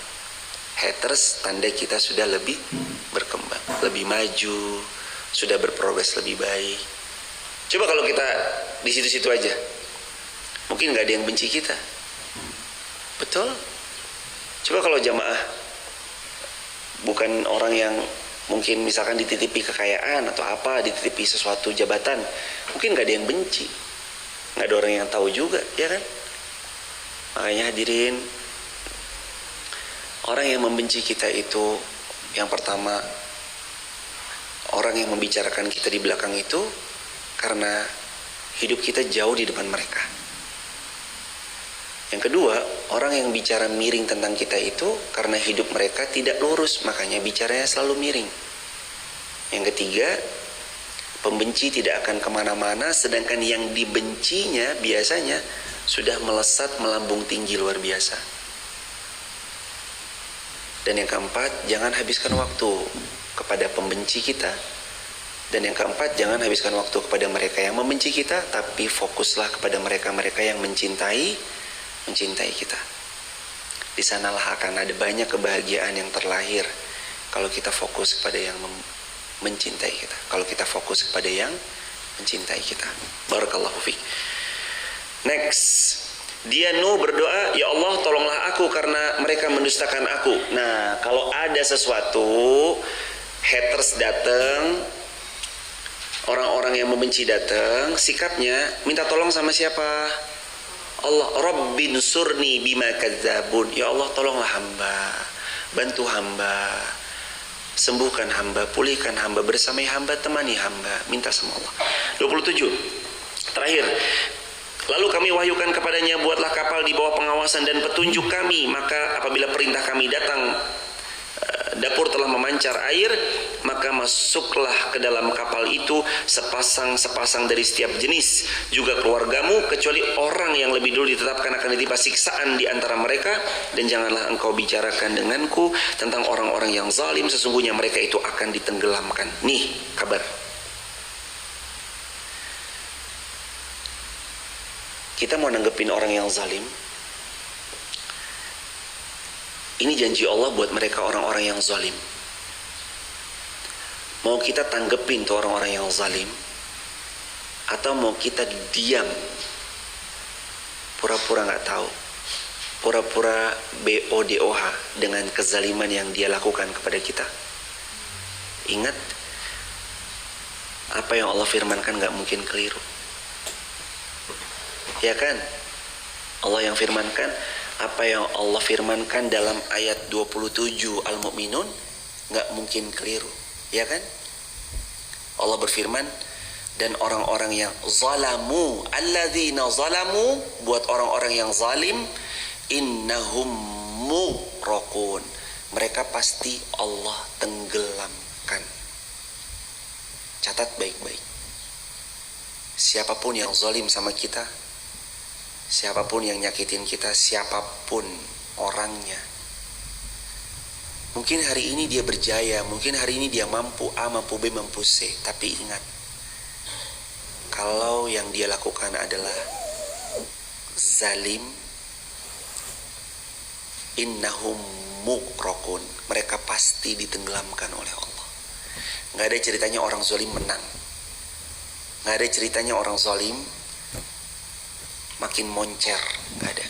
S1: Haters tanda kita sudah lebih berkembang, lebih maju, sudah berprogres lebih baik. Coba kalau kita di situ-situ aja, mungkin nggak ada yang benci kita. Betul? Coba kalau jamaah bukan orang yang mungkin misalkan dititipi kekayaan atau apa, dititipi sesuatu jabatan, mungkin nggak ada yang benci, nggak ada orang yang tahu juga, ya kan? Makanya hadirin, orang yang membenci kita itu, yang pertama, orang yang membicarakan kita di belakang itu karena hidup kita jauh di depan mereka. Yang kedua, orang yang bicara miring tentang kita itu karena hidup mereka tidak lurus, makanya bicaranya selalu miring. Yang ketiga, pembenci tidak akan kemana-mana, sedangkan yang dibencinya biasanya sudah melesat melambung tinggi luar biasa. Dan yang keempat, jangan habiskan waktu kepada pembenci kita. Dan yang keempat, jangan habiskan waktu kepada mereka yang membenci kita, tapi fokuslah kepada mereka-mereka yang mencintai kita. Di sanalah akan ada banyak kebahagiaan yang terlahir kalau kita fokus kepada yang mencintai kita. Kalau kita fokus kepada yang mencintai kita. Barakallahu fiik. Next, dia Nuh berdoa, ya Allah tolonglah aku karena mereka mendustakan aku. Nah, kalau ada sesuatu, haters datang, orang-orang yang membenci datang, sikapnya minta tolong sama siapa? Allah. Rabbin surni bima kadzabun. Ya Allah tolonglah hamba, bantu hamba, sembuhkan hamba, pulihkan hamba, bersamai hamba, temani hamba. Minta sama Allah. 27. Terakhir, lalu kami wahyukan kepadanya, buatlah kapal di bawah pengawasan dan petunjuk kami. Maka apabila perintah kami datang, dapur telah memancar air, maka masuklah ke dalam kapal itu sepasang-sepasang dari setiap jenis, juga keluargamu, kecuali orang yang lebih dulu ditetapkan akan ditimpa siksaan di antara mereka. Dan janganlah engkau bicarakan denganku tentang orang-orang yang zalim, sesungguhnya mereka itu akan ditenggelamkan. Nih kabar. Kita mau nanggepin orang yang zalim. Ini janji Allah buat mereka orang-orang yang zalim. Mau kita tanggepin tuh orang-orang yang zalim, atau mau kita diam, pura-pura gak tahu, pura-pura BODOH dengan kezaliman yang dia lakukan kepada kita. Ingat, apa yang Allah firmankan gak mungkin keliru. Ya kan? Allah yang firmankan, apa yang Allah firmankan dalam ayat 27 Al-Mu'minun gak mungkin keliru. Ya kan? Allah berfirman, dan orang-orang yang zalamu, alladzina zalamu, buat orang-orang yang zalim, innahum mughraqun, mereka pasti Allah tenggelamkan. Catat baik-baik. Siapapun yang zalim sama kita, siapapun yang nyakitin kita, siapapun orangnya, mungkin hari ini dia berjaya, mungkin hari ini dia mampu A, mampu B, mampu C. Tapi ingat, kalau yang dia lakukan adalah zalim, innahum mughraqun, mereka pasti ditenggelamkan oleh Allah. Gak ada ceritanya orang zalim menang. Gak ada ceritanya orang zalim makin moncer. Gak ada.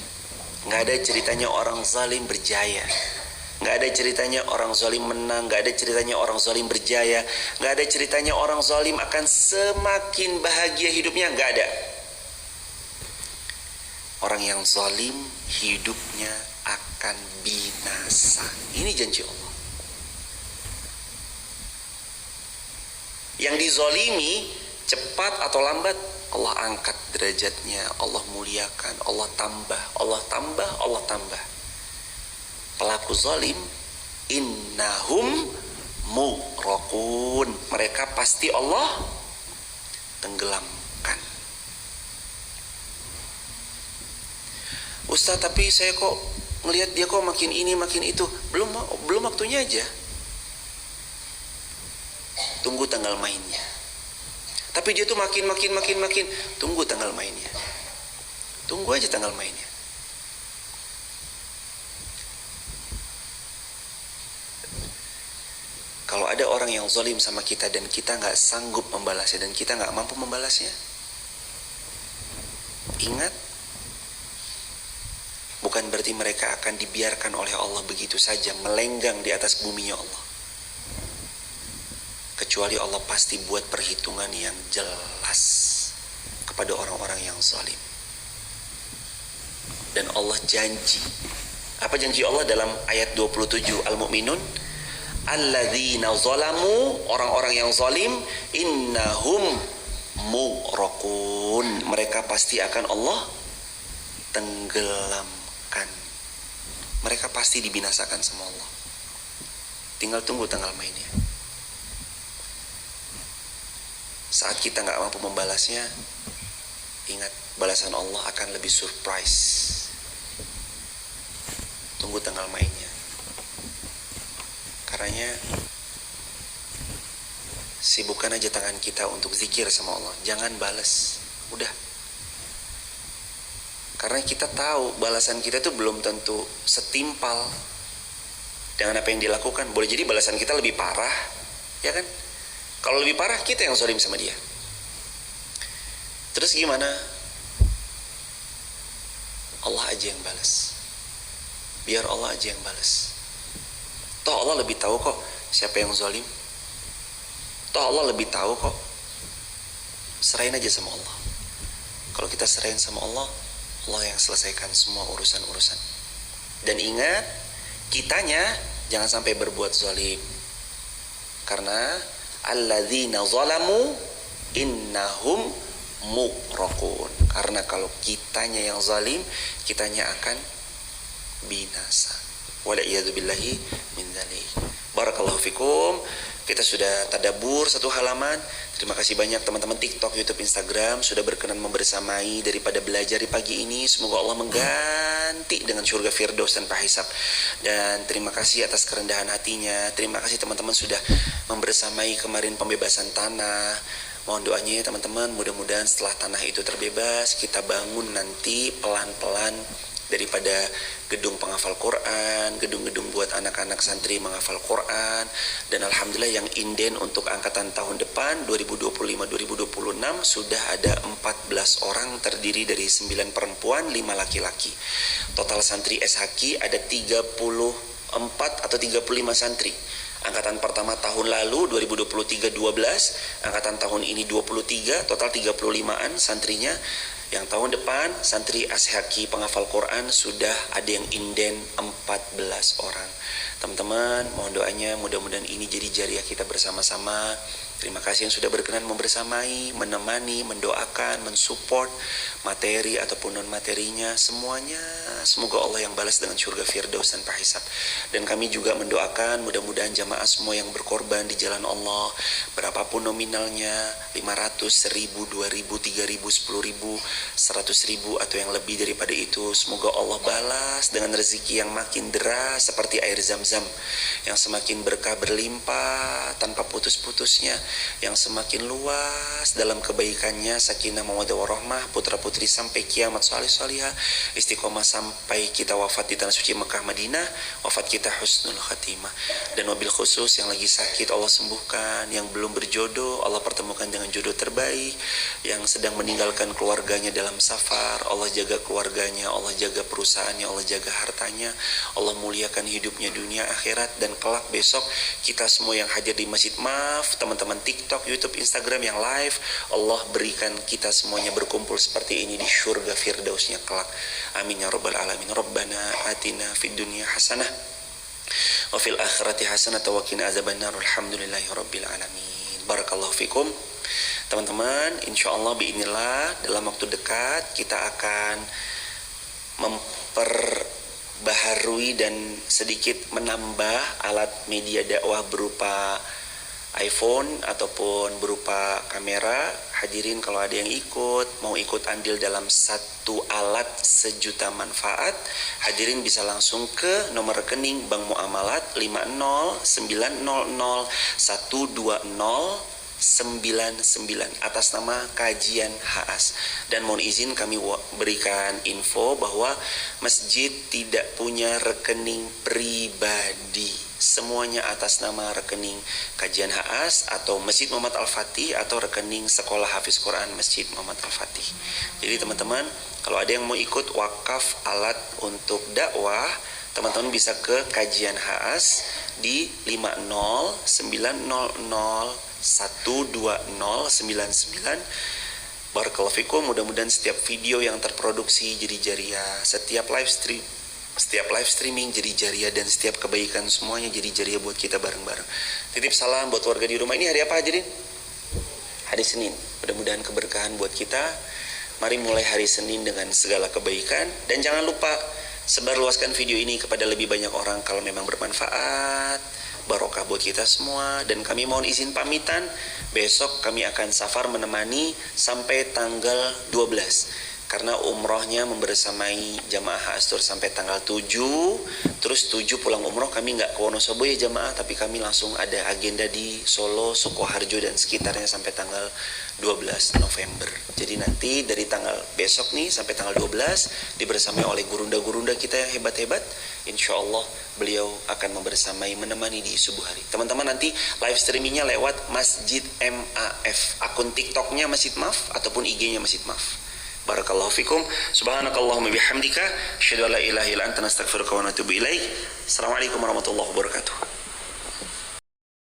S1: Gak ada ceritanya orang zalim berjaya. Gak ada ceritanya orang zalim menang. Gak ada ceritanya orang zalim berjaya. Gak ada ceritanya orang zalim akan semakin bahagia hidupnya. Gak ada. Orang yang zalim hidupnya akan binasa. Ini janji Allah. Yang dizalimi, cepat atau lambat, Allah angkat derajatnya, Allah muliakan, Allah tambah, Allah tambah, Allah tambah. Pelaku zalim, innahum mughraqun, mereka pasti Allah tenggelamkan. Ustaz, tapi saya kok ngelihat dia kok makin ini makin itu. Belum waktunya aja. Tunggu tanggal mainnya. Tapi dia tuh makin. Tunggu tanggal mainnya. Tunggu aja tanggal mainnya. Kalau ada orang yang zalim sama kita dan kita nggak sanggup membalasnya dan kita nggak mampu membalasnya, ingat, bukan berarti mereka akan dibiarkan oleh Allah begitu saja melenggang di atas buminya Allah. Kecuali Allah pasti buat perhitungan yang jelas kepada orang-orang yang zalim. Dan Allah janji. Apa janji Allah dalam ayat 27 Al-Mu'minun? Alladzina zalamu, orang-orang yang zalim, innahum mughraqun, mereka pasti akan Allah tenggelamkan. Mereka pasti dibinasakan sama Allah. Tinggal tunggu tanggal mainnya. Saat kita gak mampu membalasnya, ingat, balasan Allah akan lebih surprise. Tunggu tanggal mainnya. Karena sibukkan aja tangan kita untuk zikir sama Allah. Jangan balas. Udah. Karena kita tahu balasan kita itu belum tentu setimpal dengan apa yang dilakukan. Boleh jadi balasan kita lebih parah, ya kan? Kalau lebih parah, kita yang zalim sama dia. Terus gimana? Allah aja yang balas. Biar Allah aja yang balas. Toh Allah lebih tahu kok siapa yang zalim. Toh Allah lebih tahu kok. Serahin aja sama Allah. Kalau kita serahin sama Allah, Allah yang selesaikan semua urusan-urusan. Dan ingat, kitanya jangan sampai berbuat zalim. Karena alladzina zalamu innahum mughraqun. Karena kalau kitanya yang zalim, kitanya akan binasa. Wala'iyadzubillahi min dzalik. Barakallahu fikum. Kita sudah tadabbur satu halaman. Terima kasih banyak teman-teman TikTok, YouTube, Instagram sudah berkenan membersamai daripada belajar di pagi ini. Semoga Allah mengganti dengan surga firdaus tanpa hisab. Dan terima kasih atas kerendahan hatinya. Terima kasih teman-teman sudah membersamai kemarin pembebasan tanah. Mohon doanya ya teman-teman, mudah-mudahan setelah tanah itu terbebas, kita bangun nanti pelan-pelan daripada gedung penghafal Quran, gedung-gedung buat anak-anak santri menghafal Quran. Dan alhamdulillah yang inden untuk angkatan tahun depan 2025-2026 sudah ada 14 orang, terdiri dari 9 perempuan, 5 laki-laki. Total santri SHQ ada 34 atau 35 santri. Angkatan pertama tahun lalu 2023 12, angkatan tahun ini 23, total 35-an santrinya. Yang tahun depan santri SHQ penghafal Quran sudah ada yang inden 14 orang. Teman-teman, mohon doanya mudah-mudahan ini jadi jariah kita bersama-sama. Terima kasih yang sudah berkenan membersamai, menemani, mendoakan, mensupport materi ataupun non materinya, semuanya semoga Allah yang balas dengan surga firdaus tanpa hisab. Dan kami juga mendoakan mudah-mudahan jamaah semua yang berkorban di jalan Allah, berapapun nominalnya, 500, 1000, 2000, 3000, 10.000, 100.000 atau yang lebih daripada itu, semoga Allah balas dengan rezeki yang makin deras seperti air zam-zam, yang semakin berkah berlimpah tanpa putus-putusnya, yang semakin luas dalam kebaikannya, sakinah mawaddah warahmah, putra-putri sampai kiamat, salih-salihah, istiqomah sampai kita wafat di tanah suci Mekah Madinah, wafat kita husnul khatimah. Dan wabil khusus yang lagi sakit Allah sembuhkan, yang belum berjodoh Allah pertemukan dengan jodoh terbaik, yang sedang meninggalkan keluarganya dalam safar Allah jaga keluarganya, Allah jaga perusahaannya, Allah jaga hartanya, Allah muliakan hidupnya dunia akhirat. Dan kelak besok kita semua yang hadir di masjid, maaf teman-teman TikTok, YouTube, Instagram yang live, Allah berikan kita semuanya berkumpul seperti ini di surga firdausnya kelak. Amin ya rabbal alamin. Rabbana atina fid dunya hasanah wa fil akhirati hasanah wa qina azabannar. Alhamdulillahi rabbil alamin. Barakallahu fikum. Teman-teman, insyaallah biidznillah dalam waktu dekat kita akan memperbaharui dan sedikit menambah alat media dakwah berupa iPhone ataupun berupa kamera. Hadirin kalau ada yang mau ikut andil dalam satu alat sejuta manfaat, hadirin bisa langsung ke nomor rekening Bank Muamalat 50900120099 atas nama Kajian HAS. Dan mohon izin kami berikan info bahwa masjid tidak punya rekening pribadi. semuanya atas nama rekening Kajian HAS atau Masjid Muhammad Al-Fatih atau rekening Sekolah Hafiz Quran Masjid Muhammad Al-Fatih. Jadi teman-teman, kalau ada yang mau ikut wakaf alat untuk dakwah, teman-teman bisa ke Kajian HAS di 50900120099. Barakallahu fikum, mudah-mudahan setiap video yang terproduksi jadi jariah, setiap live streaming jadi jariah, dan setiap kebaikan semuanya jadi jariah buat kita bareng-bareng. Titip salam buat warga di rumah. Ini hari apa aja, Din? Hari Senin. Mudah-mudahan keberkahan buat kita. Mari mulai hari Senin dengan segala kebaikan, dan jangan lupa sebarluaskan video ini kepada lebih banyak orang kalau memang bermanfaat, barokah buat kita semua. Dan kami mohon izin pamitan, besok kami akan safar menemani sampai tanggal 12 karena umrohnya membersamai jamaah HAS Tour sampai tanggal 7. Terus 7 pulang umroh, kami nggak ke Wonosobo ya jamaah, tapi kami langsung ada agenda di Solo, Sukoharjo dan sekitarnya sampai tanggal 12 November. Jadi nanti dari tanggal besok nih sampai tanggal 12 dibersamai oleh gurunda-gurunda kita yang hebat-hebat. Insya Allah beliau akan membersamai, menemani di subuh hari. Teman-teman, nanti live streamingnya lewat Masjid MAF, akun TikToknya Masjid MAF ataupun IG-nya Masjid MAF. Barakallahu fikum. Subhanakallahumma bihamdika asyhadu an la ilaha illa anta nastaghfiruka wa natubu ilaik. Assalamualaikum warahmatullahi wabarakatuh.